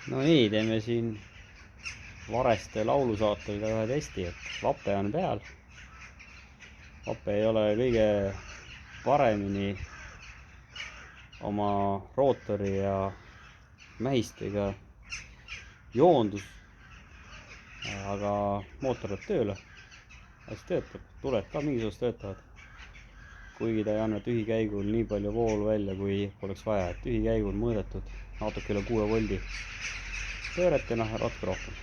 No nii, teeme siin Vareste laulusaatel ka ühe testi, et vape on peal. Vape ei ole kõige paremini oma rootori ja mähistega joondus, aga mootor läheb tööle, hästi töötab, tuled ka mingisugust töötavad, kuigi ta ei anna tühikäigul nii palju voolu välja, kui oleks vaja, et tühikäigul mõõdetud natuke üle 6 voldi pööret ja natuke rohkem.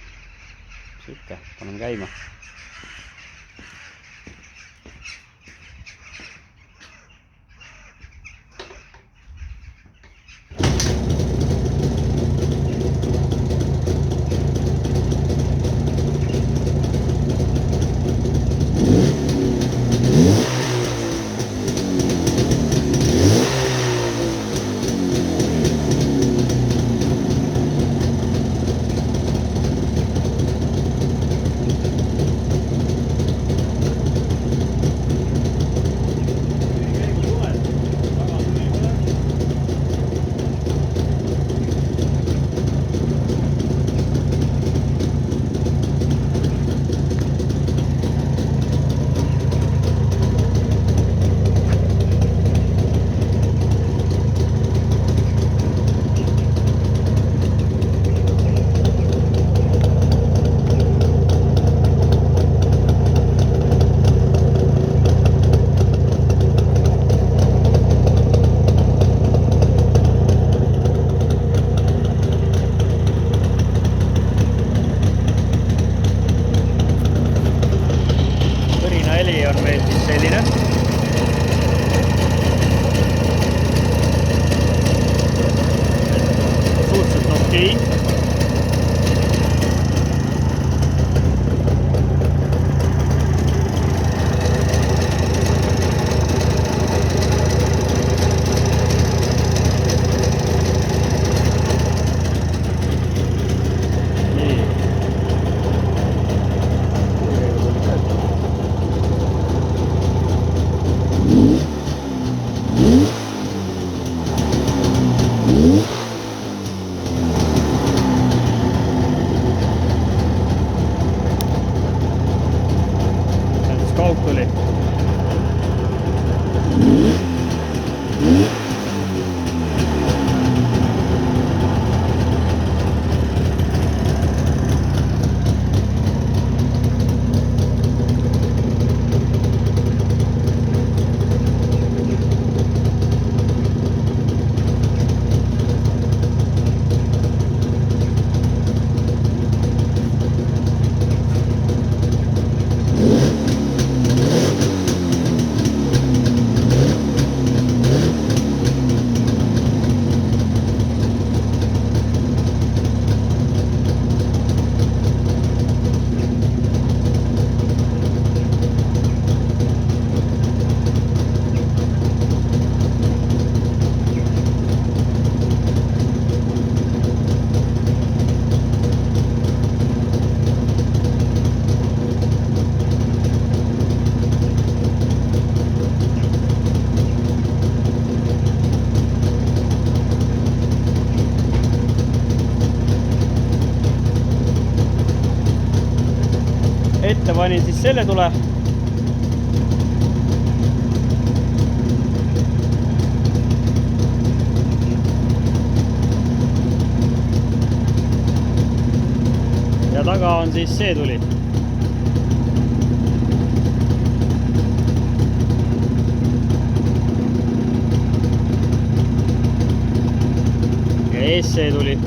Siuke, paneme käima. Heli on meil siis selline. Suhteliselt okei. Kaug tuli. Ette panin siis selle tule. Ja taga on siis see tuli. Ja ees see tuli.